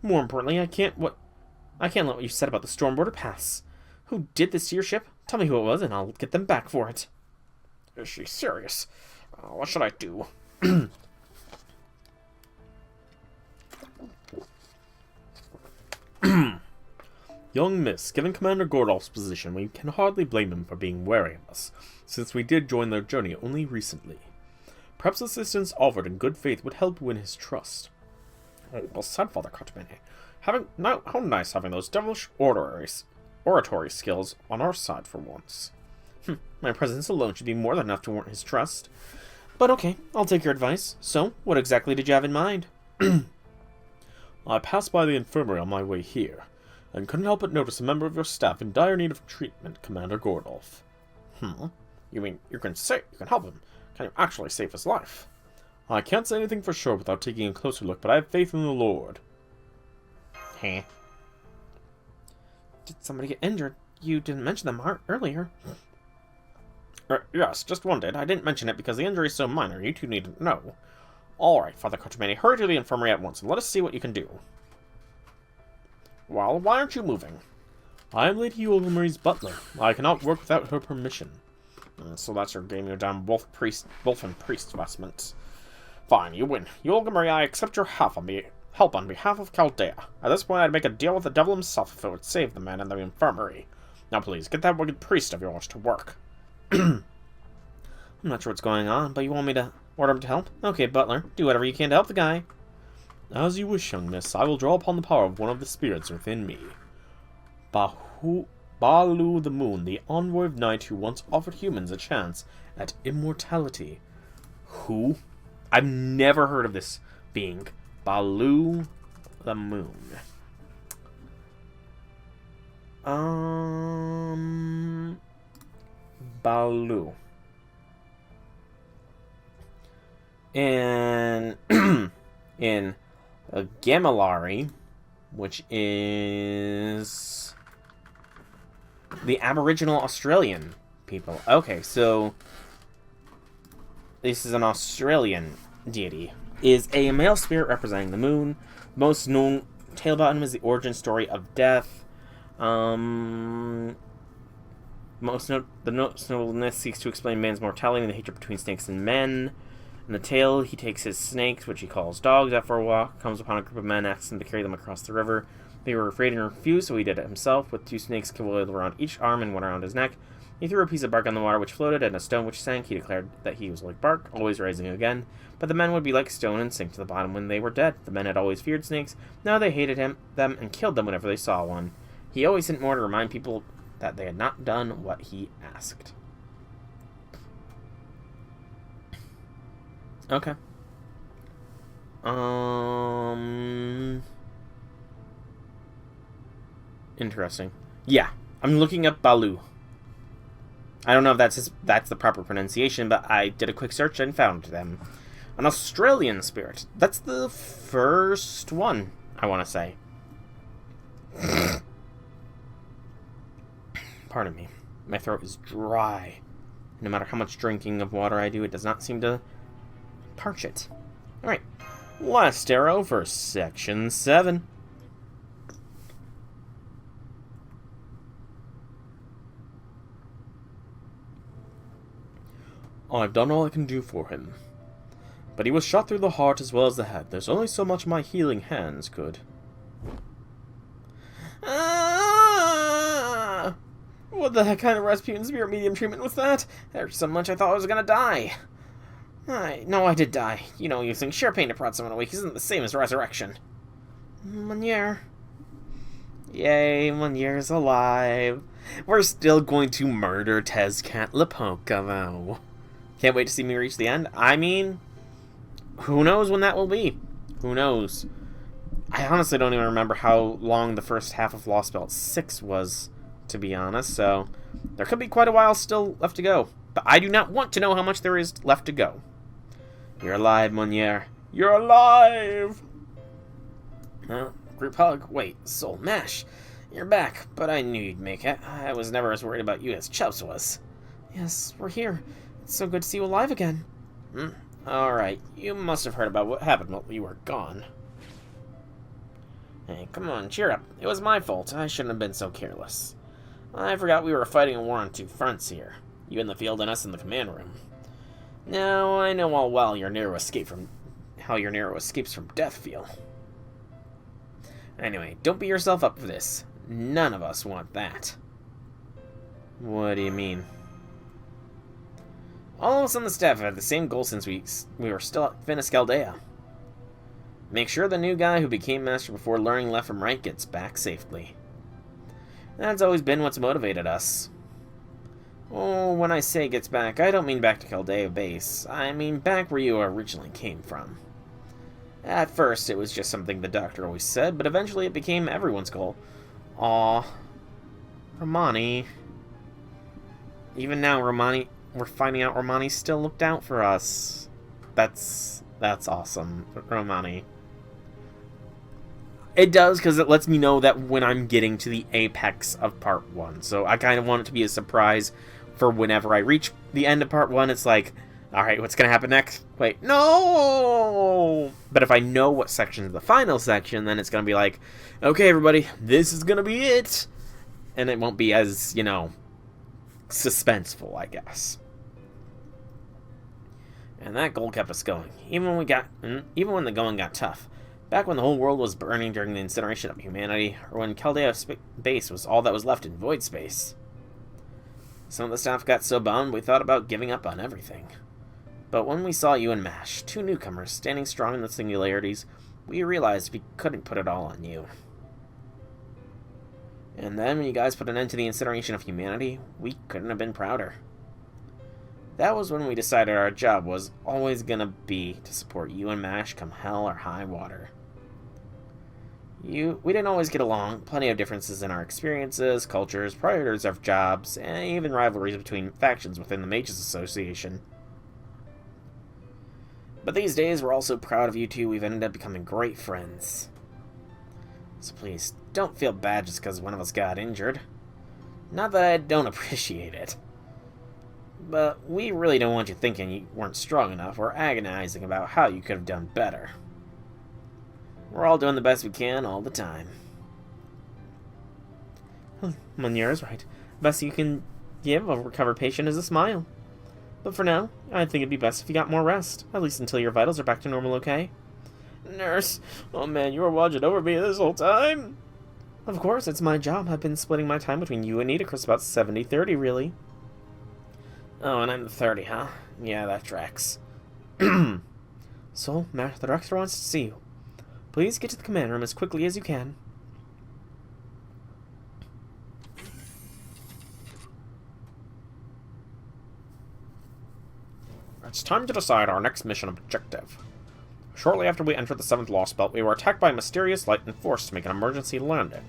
More importantly, I can't let what you said about the Stormborder pass. Who did this to your ship? Tell me who it was, and I'll get them back for it. Is she serious? What should I do? Young miss, given Commander Gordolf's position, we can hardly blame him for being wary of us, since we did join their journey only recently. Perhaps assistance offered in good faith would help win his trust. Oh, well said, Father Katamene. How nice having those devilish oratory skills on our side for once. My presence alone should be more than enough to warrant his trust. But okay, I'll take your advice. So, what exactly did you have in mind? I passed by the infirmary on my way here, and couldn't help but notice a member of your staff in dire need of treatment, Commander Gordolf. You mean you can help him? Can you actually save his life? I can't say anything for sure without taking a closer look, but I have faith in the Lord. Did somebody get injured? You didn't mention them earlier. Yes, just one did. I didn't mention it because the injury is so minor. You two needn't know. Alright, Father Katamene, hurry to the infirmary at once and let us see what you can do. Well, why aren't you moving? I am Lady Olga Marie's butler. I cannot work without her permission. So that's your game, you damn wolf and priest vestments. Fine, you win. Olga Marie, I accept your help on behalf of Chaldea. At this point, I'd make a deal with the devil himself if it would save the man in the infirmary. Now please, get that wicked priest of yours to work. I'm not sure what's going on, but you want me to order him to help? Okay, butler, do whatever you can to help the guy. As you wish, young miss. I will draw upon the power of one of the spirits within me. Balu the Moon, the envoy of night who once offered humans a chance at immortality. Who? I've never heard of this being. Balu the Moon. Balu. And in Gamilari, which is the Aboriginal Australian people. Okay, so this is an Australian deity. Is a male spirit representing the moon. Most known tale about him is the origin story of death. The notableness seeks to explain man's mortality and the hatred between snakes and men. In the tale, he takes his snakes, which he calls dogs, out for a walk, comes upon a group of men, asks them to carry them across the river. They were afraid and refused, so he did it himself, with 2 snakes coiled around each arm and one around his neck. He threw a piece of bark on the water, which floated, and a stone which sank. He declared that he was like bark, always rising again. But the men would be like stone and sink to the bottom when they were dead. The men had always feared snakes. Now they hated them, and killed them whenever they saw one. He always sent more to remind people that they had not done what he asked. Okay. Interesting. Yeah, I'm looking up Balu. I don't know if that's the proper pronunciation, but I did a quick search and found them. An Australian spirit. That's the first one, I want to say. Pardon me. My throat is dry. No matter how much drinking of water I do, it does not seem to parch it. Alright. Last arrow for Section 7. I've done all I can do for him. But he was shot through the heart as well as the head. There's only so much my healing hands could. What the heck kind of Rasputin spirit medium treatment was that? There's so much I thought I was gonna die. No, I did die. You know, using sheer pain to prod someone awake isn't the same as resurrection. Monier. Yay, Monier's alive. We're still going to murder Tezcat Lapoca, though. Can't wait to see me reach the end. I mean, who knows when that will be? Who knows? I honestly don't even remember how long the first half of Lostbelt 6 was, to be honest, so there could be quite a while still left to go. But I do not want to know how much there is left to go. You're alive, Monier. You're alive! Group hug. Wait, Soul Mash. You're back, but I knew you'd make it. I was never as worried about you as Chubbs was. Yes, we're here. It's so good to see you alive again. Alright, you must have heard about what happened while you were gone. Hey, come on, cheer up. It was my fault. I shouldn't have been so careless. I forgot we were fighting a war on 2 fronts here. You in the field and us in the command room. Now, I know all well how your narrow escapes from death feel. Anyway, don't beat yourself up for this. None of us want that. What do you mean? All of us on the staff have had the same goal since we were still at Finiscaldea. Make sure the new guy who became master before learning left from right gets back safely. That's always been what's motivated us. Oh, when I say gets back, I don't mean back to Caldea base. I mean back where you originally came from. At first, it was just something the doctor always said, but eventually it became everyone's goal. Aw. Romani. Even now, we're finding out Romani still looked out for us. That's awesome, Romani. It does, because it lets me know that when I'm getting to the apex of Part 1. So I kind of want it to be a surprise for whenever I reach the end of Part 1. It's like, alright, what's going to happen next? Wait, no! But if I know what section is the final section, then it's going to be like, okay, everybody, this is going to be it! And it won't be as, you know, suspenseful, I guess. And that goal kept us going, even when the going got tough. Back when the whole world was burning during the incineration of humanity, or when Caldea base was all that was left in void space. Some of the staff got so bummed we thought about giving up on everything. But when we saw you and Mash, 2 newcomers standing strong in the singularities, we realized we couldn't put it all on you. And then when you guys put an end to the incineration of humanity, we couldn't have been prouder. That was when we decided our job was always gonna be to support you and MASH come hell or high water. We didn't always get along, plenty of differences in our experiences, cultures, priorities of jobs, and even rivalries between factions within the Mages Association. But these days, we're all so proud of you two, we've ended up becoming great friends. So please, don't feel bad just because one of us got injured. Not that I don't appreciate it. But we really don't want you thinking you weren't strong enough or agonizing about how you could have done better. We're all doing the best we can all the time. Munir is right. Best you can give a recovered patient is a smile. But for now, I think it'd be best if you got more rest, at least until your vitals are back to normal, okay? Nurse, oh man, you were watching over me this whole time? Of course, it's my job. I've been splitting my time between you and Nitocris about 70-30, really. Oh, and I'm the 30, huh? Yeah, that tracks. So, the director wants to see you. Please get to the command room as quickly as you can. It's time to decide our next mission objective. Shortly after we entered the 7th Lostbelt, we were attacked by a mysterious light and forced to make an emergency landing.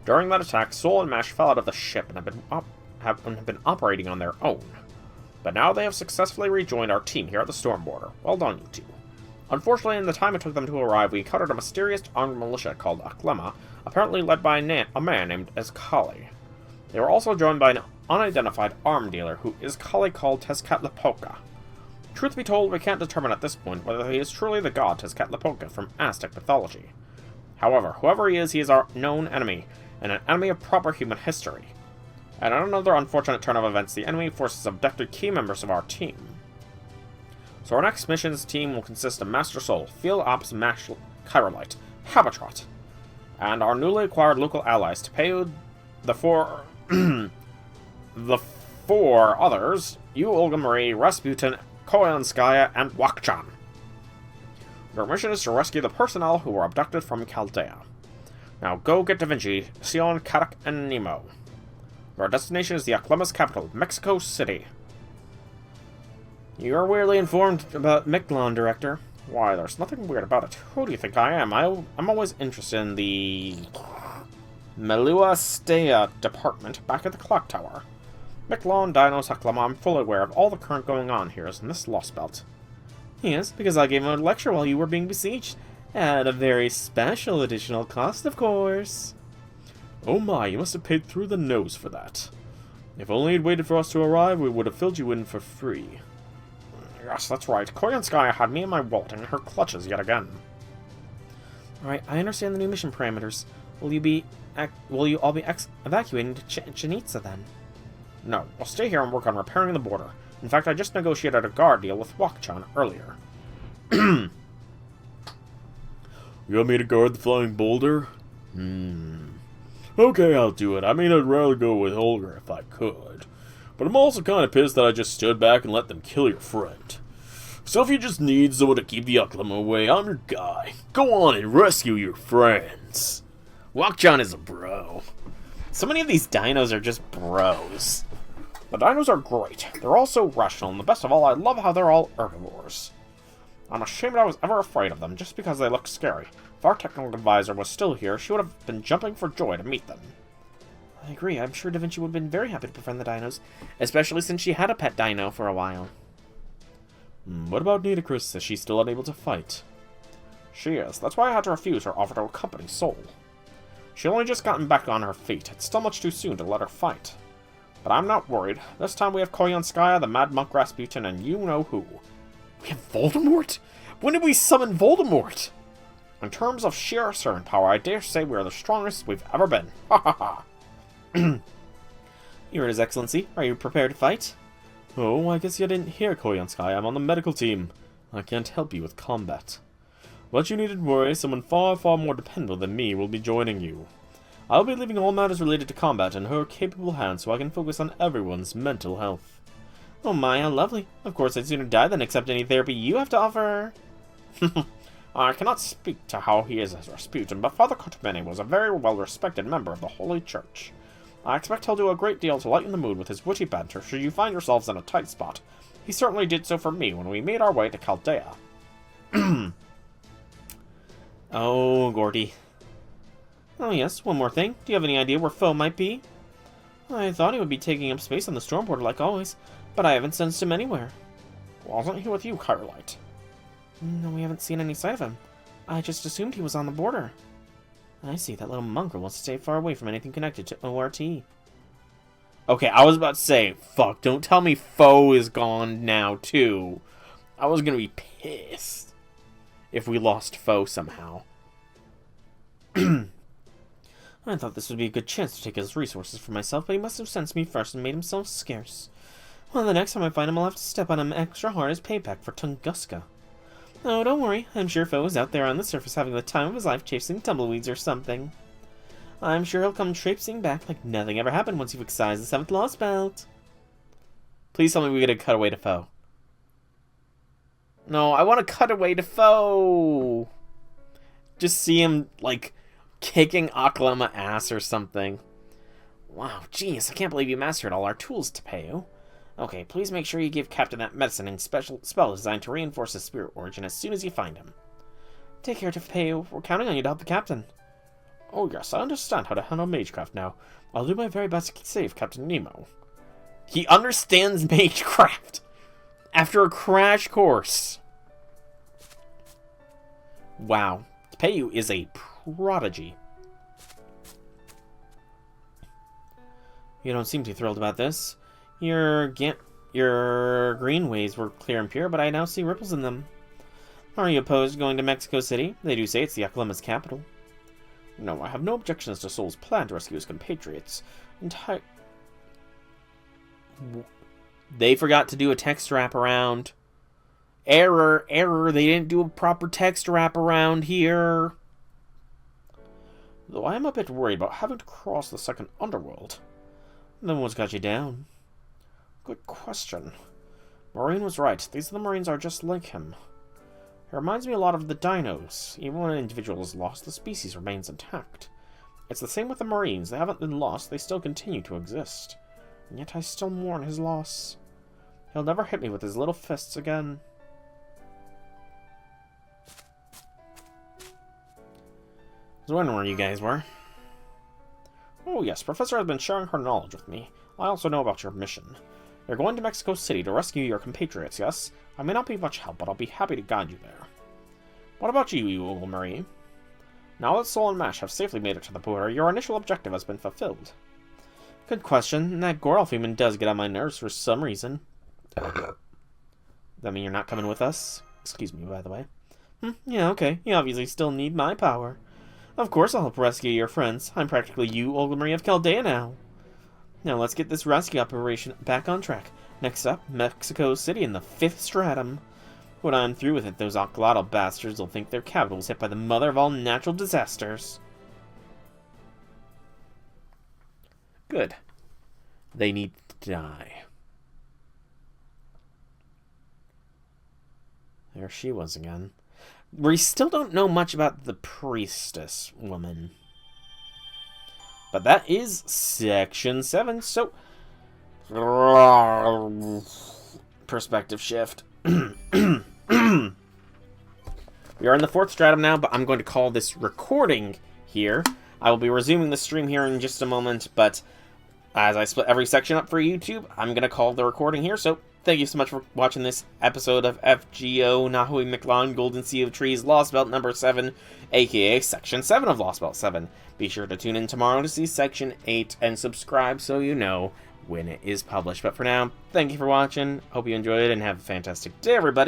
During that attack, Sol and Mash fell out of the ship and have been operating on their own. But now they have successfully rejoined our team here at the Storm Border. Well done, you two. Unfortunately, in the time it took them to arrive, we encountered a mysterious armed militia called Aklema, apparently led by a man named Kali. They were also joined by an unidentified arm dealer who Kali called Tezcatlipoca. Truth be told, we can't determine at this point whether he is truly the god Tezcatlipoca from Aztec mythology. However, whoever he is our known enemy, and an enemy of proper human history. And in another unfortunate turn of events, the enemy forces abducted key members of our team. So our next mission's team will consist of Master Sol, Field Ops Mash Chirolite, Habitrot, and our newly acquired local allies, Tepeu, the four others, Yu Olga Marie, Rasputin, Koyanskaya, and Wakchan. Your mission is to rescue the personnel who were abducted from Chaldea. Now go get Da Vinci, Sion, Karak, and Nemo. Your destination is the Aklema's capital, Mexico City. You're weirdly informed about Mictlan, Director. Why, there's nothing weird about it. Who do you think I am? I'm always interested in the Melua Stea department back at the clock tower. Mictlan, Dinos, Aklema, I'm fully aware of all the current going on here in this Lostbelt. Yes, because I gave him a lecture while you were being besieged. At a very special additional cost, of course. Oh my, you must have paid through the nose for that. If only you'd waited for us to arrive, we would have filled you in for free. Yes, that's right. Koyanskaya had me in my wallet in her clutches yet again. Alright, I understand the new mission parameters. Will you all be evacuating to Chinitsa then? No, we'll stay here and work on repairing the border. In fact, I just negotiated a guard deal with Wakchan earlier. You want me to guard the flying boulder? Okay, I'll do it. I mean, I'd rather go with Holger if I could. But I'm also kind of pissed that I just stood back and let them kill your friend. So if you just need someone to keep the Aklema away, I'm your guy. Go on and rescue your friends. Wakchan is a bro. So many of these dinos are just bros. The dinos are great. They're all so rational, and the best of all, I love how they're all herbivores. I'm ashamed I was ever afraid of them, just because they look scary. If our technical advisor was still here, she would have been jumping for joy to meet them. I agree. I'm sure Da Vinci would have been very happy to befriend the dinos, especially since she had a pet dino for a while. What about Nitocris? Is she still unable to fight? She is. That's why I had to refuse her offer to accompany Sol. She only just gotten back on her feet. It's still much too soon to let her fight. But I'm not worried. This time we have Koyanskaya, the Mad Monk Rasputin, and you know who. We have Voldemort? When did we summon Voldemort? In terms of sheer servant power, I dare say we are the strongest we've ever been. Ha ha ha. Your His Excellency, are you prepared to fight? Oh, I guess you didn't hear, Koyanskaya. I'm on the medical team. I can't help you with combat. But you needn't worry, someone far, far more dependable than me will be joining you. I'll be leaving all matters related to combat in her capable hands so I can focus on everyone's mental health. Oh my, how lovely. Of course I'd sooner die than accept any therapy you have to offer. I cannot speak to how he is as Rasputin, but Father Kotomene was a very well-respected member of the Holy Church. I expect he'll do a great deal to lighten the mood with his witty banter should you find yourselves in a tight spot. He certainly did so for me when we made our way to Chaldea. Oh, Gordy. Oh yes, one more thing. Do you have any idea where Foe might be? I thought he would be taking up space on the storm portal like always, but I haven't sensed him anywhere. Wasn't he with you, Kyrlite? No, we haven't seen any sight of him. I just assumed he was on the border. I see, that little mongrel wants to stay far away from anything connected to ORT. Okay, I was about to say, fuck, don't tell me Foe is gone now, too. I was gonna be pissed if we lost Foe somehow. I thought this would be a good chance to take his resources for myself, but he must have sensed me first and made himself scarce. Well, the next time I find him, I'll have to step on him extra hard as payback for Tunguska. Oh, don't worry. I'm sure Foe is out there on the surface having the time of his life chasing tumbleweeds or something. I'm sure he'll come traipsing back like nothing ever happened once you've excised the 7th Lostbelt. Please tell me we get a cutaway to Foe. No, I want to cut away to Foe. Just see him, like, kicking Aklama ass or something. Wow, genius. I can't believe you mastered all our tools, Tapeu. Okay, please make sure you give Captain that medicine and special spell designed to reinforce his spirit origin as soon as you find him. Take care, Tapeu. We're counting on you to help the Captain. Oh yes, I understand how to handle magecraft now. I'll do my very best to save Captain Nemo. He understands magecraft after a crash course. Wow, Tapeu is a prodigy. You don't seem too thrilled about this. Your greenways were clear and pure, but I now see ripples in them. Are you opposed to going to Mexico City? They do say it's the Aklama's capital. No, I have no objections to Sol's plan to rescue his compatriots. They forgot to do a text wraparound. Error, error, they didn't do a proper text wraparound here. Though I am a bit worried about having to cross the second underworld. Then what's got you down? Good question. Marine was right. These other Marines are just like him. It reminds me a lot of the dinos. Even when an individual is lost, the species remains intact. It's the same with the Marines. They haven't been lost, they still continue to exist. And yet I still mourn his loss. He'll never hit me with his little fists again. I was wondering where you guys were. Oh yes, Professor has been sharing her knowledge with me. I also know about your mission. You're going to Mexico City to rescue your compatriots, yes? I may not be much help, but I'll be happy to guide you there. What about you, Eagle Marie? Now that Sol and Mash have safely made it to the border, your initial objective has been fulfilled. Good question. That Goralfeman does get on my nerves for some reason. That mean you're not coming with us? Excuse me, by the way. Yeah, okay. You obviously still need my power. Of course I'll help rescue your friends. I'm practically you, Olga Marie of Chaldea now. Now let's get this rescue operation back on track. Next up, Mexico City in the 5th Stratum. When I'm through with it, those Ocelotl bastards will think their capital was hit by the mother of all natural disasters. Good. They need to die. There she was again. We still don't know much about the priestess woman. But that is Section 7, so... Perspective shift. We are in the 4th stratum now, but I'm going to call this recording here. I will be resuming the stream here in just a moment, but as I split every section up for YouTube, I'm going to call the recording here, so... Thank you so much for watching this episode of FGO Nahui Mictlan Golden Sea of Trees Lostbelt number 7, aka Section 7 of Lostbelt 7. Be sure to tune in tomorrow to see Section 8 and subscribe so you know when it is published. But for now, thank you for watching. Hope you enjoyed and have a fantastic day, everybody.